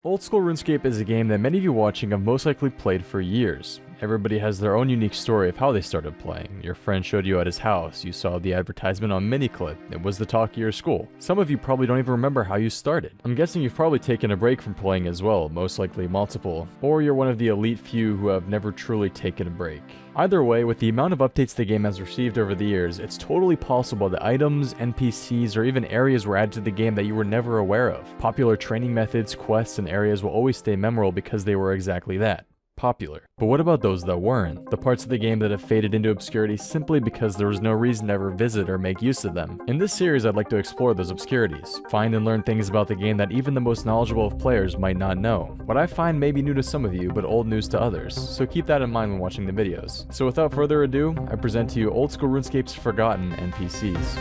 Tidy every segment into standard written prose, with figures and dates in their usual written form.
Old School RuneScape is a game that many of you watching have most likely played for years. Everybody has their own unique story of how they started playing. Your friend showed you at his house, you saw the advertisement on Miniclip, it was the talk of your school. Some of you probably don't even remember how you started. I'm guessing you've probably taken a break from playing as well, most likely multiple, or you're one of the elite few who have never truly taken a break. Either way, with the amount of updates the game has received over the years, it's totally possible that items, NPCs, or even areas were added to the game that you were never aware of. Popular training methods, quests, and areas will always stay memorable because they were exactly that. Popular. But what about those that weren't? The parts of the game that have faded into obscurity simply because there was no reason to ever visit or make use of them. In this series, I'd like to explore those obscurities, find and learn things about the game that even the most knowledgeable of players might not know. What I find may be new to some of you, but old news to others, so keep that in mind when watching the videos. So without further ado, I present to you Old School RuneScape's Forgotten NPCs.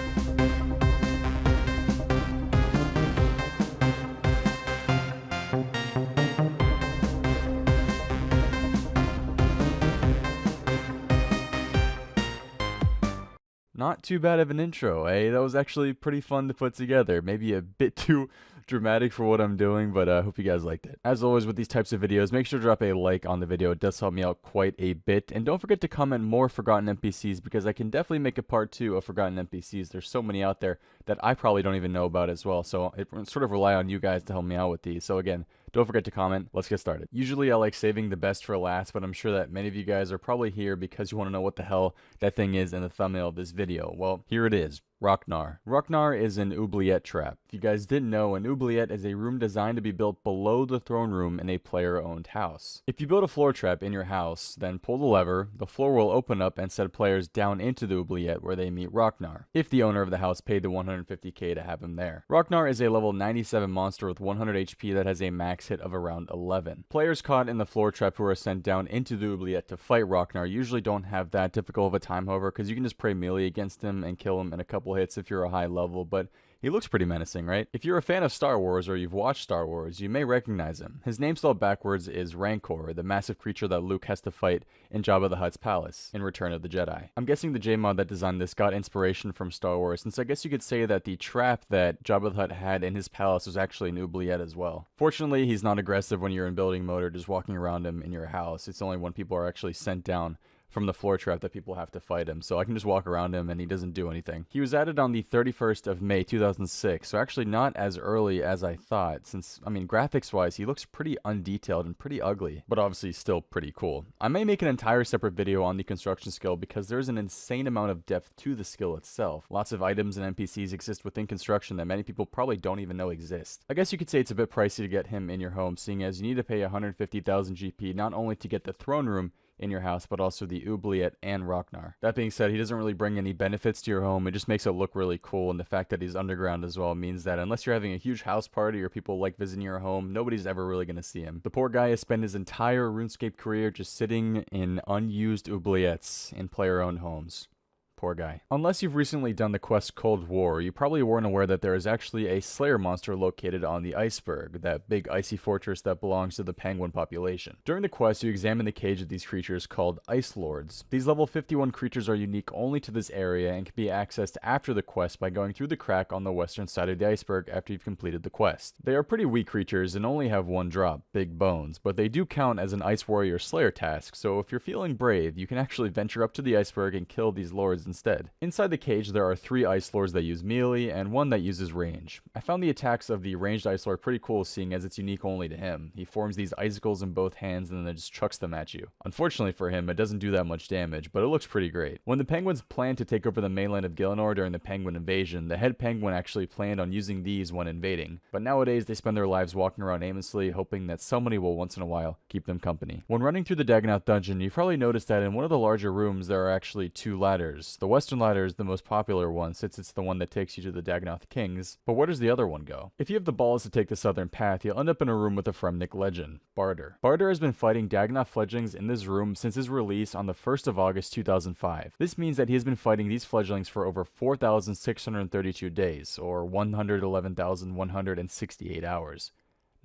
Not too bad of an intro, eh? That was actually pretty fun to put together. Maybe a bit too dramatic for what I'm doing, but I hope you guys liked it. As always with these types of videos, make sure to drop a like on the video. It does help me out quite a bit. And don't forget to comment more Forgotten NPCs because I can definitely make a part 2 of Forgotten NPCs. There's so many out there that I probably don't even know about as well. So it sort of rely on you guys to help me out with these. So again, don't forget to comment. Let's get started. Usually I like saving the best for last, but I'm sure that many of you guys are probably here because you want to know what the hell that thing is in the thumbnail of this video. Well, here it is. Gnar. Gnar is an oubliette trap. If you guys didn't know, an oubliette is a room designed to be built below the throne room in a player-owned house. If you build a floor trap in your house, then pull the lever, the floor will open up and send players down into the oubliette where they meet Gnar, if the owner of the house paid the 150k to have him there. Gnar is a level 97 monster with 100 HP that has a max hit of around 11. Players caught in the floor trap who are sent down into the oubliette to fight Gnar usually don't have that difficult of a time, however, because you can just pray melee against him and kill him in a couple hits if you're a high level, but he looks pretty menacing, right? If you're a fan of Star Wars or you've watched Star Wars, you may recognize him. His name spelled backwards is Rancor, the massive creature that Luke has to fight in Jabba the Hutt's palace in Return of the Jedi. I'm guessing the JMod that designed this got inspiration from Star Wars, since I guess you could say that the trap that Jabba the Hutt had in his palace was actually an oubliette as well. Fortunately, he's not aggressive when you're in building mode or just walking around him in your house. It's only when people are actually sent down from the floor trap that people have to fight him, so I can just walk around him and he doesn't do anything. He was added on the 31st of May 2006, so actually not as early as I thought, since, I mean, graphics wise he looks pretty undetailed and pretty ugly, but obviously still pretty cool. I may make an entire separate video on the construction skill because there's an insane amount of depth to the skill itself. Lots of items and NPCs exist within construction that many people probably don't even know exist. I guess you could say it's a bit pricey to get him in your home, seeing as you need to pay 150,000 GP not only to get the throne room in your house, but also the oubliette and Gnar. That being said, he doesn't really bring any benefits to your home. It just makes it look really cool, and the fact that he's underground as well means that unless you're having a huge house party or people like visiting your home, nobody's ever really going to see him. The poor guy has spent his entire RuneScape career just sitting in unused oubliettes in player-owned homes. Poor guy. Unless you've recently done the quest Cold War, you probably weren't aware that there is actually a Slayer monster located on the iceberg, that big icy fortress that belongs to the penguin population. During the quest, you examine the cage of these creatures called Ice Lords. These level 51 creatures are unique only to this area and can be accessed after the quest by going through the crack on the western side of the iceberg after you've completed the quest. They are pretty weak creatures and only have one drop, Big Bones, but they do count as an Ice Warrior Slayer task, so if you're feeling brave, you can actually venture up to the iceberg and kill these lords instead. Inside the cage, there are 3 Ice Lords that use melee and 1 that uses range. I found the attacks of the ranged Ice Lord pretty cool, seeing as it's unique only to him. He forms these icicles in both hands and then just chucks them at you. Unfortunately for him, it doesn't do that much damage, but it looks pretty great. When the penguins planned to take over the mainland of Gnar during the penguin invasion, the head penguin actually planned on using these when invading. But nowadays, they spend their lives walking around aimlessly, hoping that somebody will once in a while keep them company. When running through the Dagnauth dungeon, you probably noticed that in one of the larger rooms, there are actually 2 ladders. The western ladder is the most popular one, since it's the one that takes you to the Dagnauth Kings, but where does the other one go? If you have the balls to take the southern path, you'll end up in a room with a Fremnik legend, Barter. Barter has been fighting Dagnauth fledglings in this room since his release on the 1st of August 2005. This means that he has been fighting these fledglings for over 4,632 days, or 111,168 hours.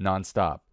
Non-stop.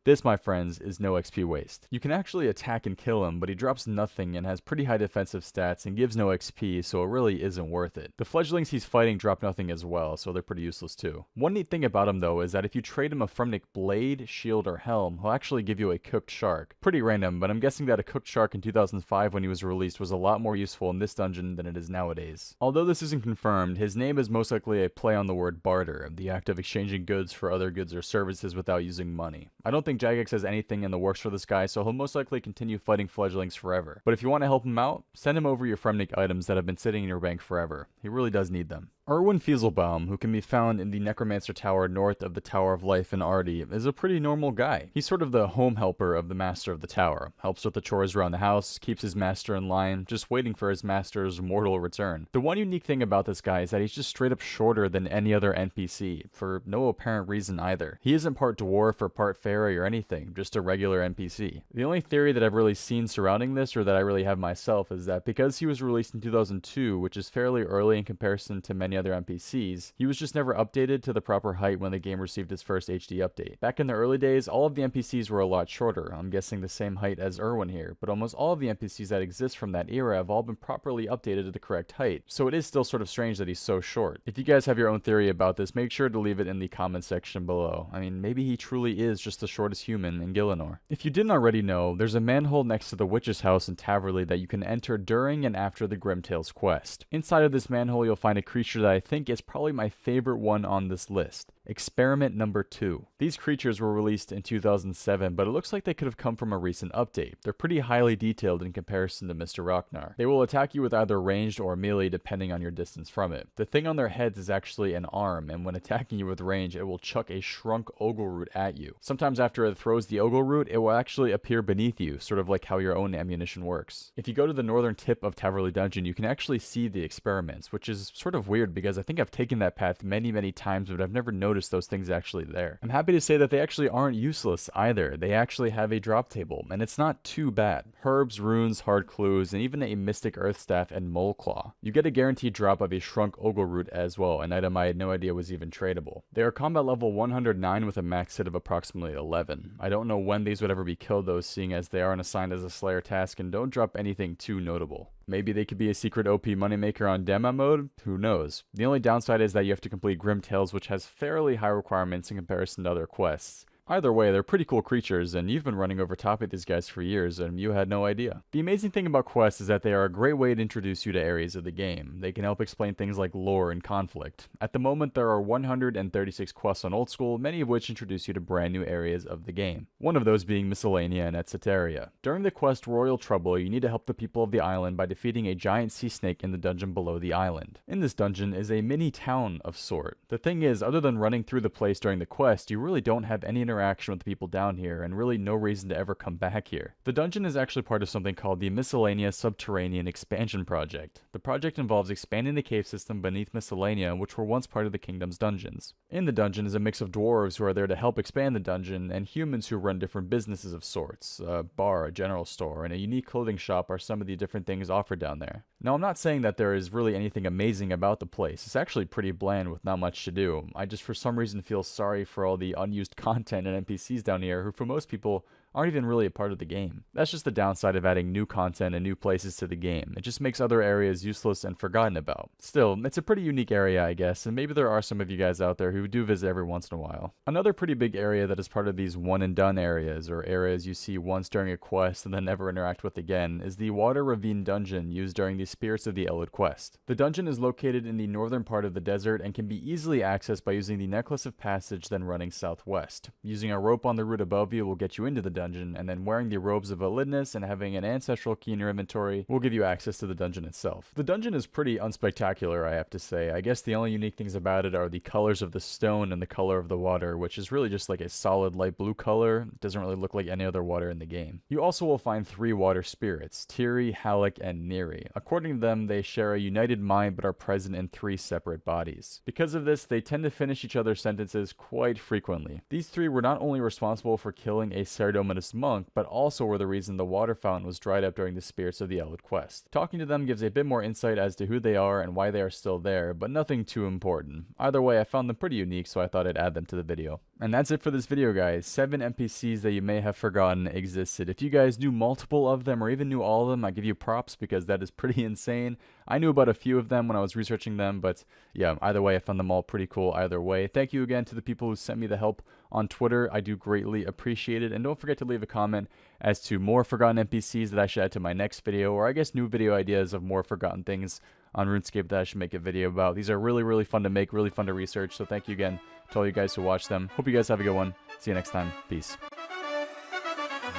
This, my friends, is no XP waste. You can actually attack and kill him, but he drops nothing and has pretty high defensive stats and gives no XP, so it really isn't worth it. The fledglings he's fighting drop nothing as well, so they're pretty useless too. One neat thing about him though is that if you trade him a Fremnik blade, shield, or helm, he'll actually give you a cooked shark. Pretty random, but I'm guessing that a cooked shark in 2005 when he was released was a lot more useful in this dungeon than it is nowadays. Although this isn't confirmed, his name is most likely a play on the word barter, the act of exchanging goods for other goods or services without using money. I don't think Jagex has anything in the works for this guy, so he'll most likely continue fighting fledglings forever. But if you want to help him out, send him over your Fremnik items that have been sitting in your bank forever. He really does need them. Erwin Fieselbaum, who can be found in the Necromancer Tower north of the Tower of Life in Artie, is a pretty normal guy. He's sort of the home helper of the master of the tower, helps with the chores around the house, keeps his master in line, just waiting for his master's mortal return. The one unique thing about this guy is that he's just straight up shorter than any other NPC, for no apparent reason either. He isn't part dwarf or part fairy or anything, just a regular NPC. The only theory that I've really seen surrounding this, or that I really have myself, is that because he was released in 2002, which is fairly early in comparison to many other NPCs, he was just never updated to the proper height when the game received its first HD update. Back in the early days, all of the NPCs were a lot shorter, I'm guessing the same height as Erwin here, but almost all of the NPCs that exist from that era have all been properly updated to the correct height, so it is still sort of strange that he's so short. If you guys have your own theory about this, make sure to leave it in the comment section below. I mean, maybe he truly is just the shortest human in Gnar. If you didn't already know, there's a manhole next to the witch's house in Taverley that you can enter during and after the Grimtails quest. Inside of this manhole, you'll find a creature that I think is probably my favorite one on this list. Experiment number 2. These creatures were released in 2007, but it looks like they could have come from a recent update. They're pretty highly detailed in comparison to Mr. Gnar. They will attack you with either ranged or melee depending on your distance from it. The thing on their heads is actually an arm, and when attacking you with range, it will chuck a shrunk ogle root at you. Sometimes after it throws the ogle root, it will actually appear beneath you, sort of like how your own ammunition works. If you go to the northern tip of Taverley Dungeon, you can actually see the experiments, which is sort of weird because I think I've taken that path many times, but I've never noticed those things actually there. I'm happy to say that they actually aren't useless either. They actually have a drop table, and it's not too bad. Herbs, runes, hard clues, and even a mystic earth staff and mole claw. You get a guaranteed drop of a shrunk ogle root as well, an item I had no idea was even tradable. They are combat level 109 with a max hit of approximately 11. I don't know when these would ever be killed though, seeing as they aren't assigned as a slayer task and don't drop anything too notable. Maybe they could be a secret OP moneymaker on demo mode? Who knows? The only downside is that you have to complete Grimtails, which has fairly high requirements in comparison to other quests. Either way, they're pretty cool creatures, and you've been running over top of these guys for years, and you had no idea. The amazing thing about quests is that they are a great way to introduce you to areas of the game. They can help explain things like lore and conflict. At the moment, there are 136 quests on Old School, many of which introduce you to brand new areas of the game. One of those being Miscellanea and Etc. During the quest Royal Trouble, you need to help the people of the island by defeating a giant sea snake in the dungeon below the island. In this dungeon is a mini town of sort. The thing is, other than running through the place during the quest, you really don't have any interaction with the people down here, and really no reason to ever come back here. The dungeon is actually part of something called the Miscellanea Subterranean Expansion Project. The project involves expanding the cave system beneath Miscellanea, which were once part of the kingdom's dungeons. In the dungeon is a mix of dwarves who are there to help expand the dungeon, and humans who run different businesses of sorts. A bar, a general store, and a unique clothing shop are some of the different things offered down there. Now, I'm not saying that there is really anything amazing about the place. It's actually pretty bland with not much to do. I just for some reason feel sorry for all the unused content and NPCs down here who for most people aren't even really a part of the game. That's just the downside of adding new content and new places to the game. It just makes other areas useless and forgotten about. Still, it's a pretty unique area, I guess, and maybe there are some of you guys out there who do visit every once in a while. Another pretty big area that is part of these one and done areas, or areas you see once during a quest and then never interact with again, is the Water Ravine dungeon used during the Spirits of the Elid quest. The dungeon is located in the northern part of the desert and can be easily accessed by using the Necklace of Passage then running southwest. Using a rope on the route above you will get you into the dungeon, and then wearing the robes of Elidness and having an ancestral key in your inventory will give you access to the dungeon itself. The dungeon is pretty unspectacular, I have to say. I guess the only unique things about it are the colors of the stone and the color of the water, which is really just like a solid light blue color. It doesn't really look like any other water in the game. You also will find 3 water spirits, Tiri, Halleck, and Neri. According to them, they share a united mind but are present in 3 separate bodies. Because of this, they tend to finish each other's sentences quite frequently. These 3 were not only responsible for killing a Serdom Illuminous monk, but also were the reason the water fountain was dried up during the Spirits of the Eld quest. Talking to them gives a bit more insight as to who they are and why they are still there, but nothing too important. Either way, I found them pretty unique, so I thought I'd add them to the video. And that's it for this video, guys. 7 NPCs that you may have forgotten existed. If you guys knew multiple of them or even knew all of them, I give you props because that is pretty insane. I knew about a few of them when I was researching them, but yeah, either way, I found them all pretty cool either way. Thank you again to the people who sent me the help on Twitter. I do greatly appreciate it. And don't forget to leave a comment as to more forgotten NPCs that I should add to my next video, or I guess new video ideas of more forgotten things on RuneScape that I should make a video about. These are really, really fun to make, really fun to research. So thank you again to all you guys who watched them. Hope you guys have a good one. See you next time. Peace.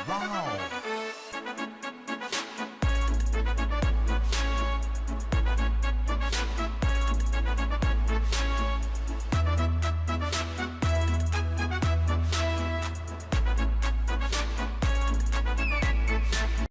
Wow.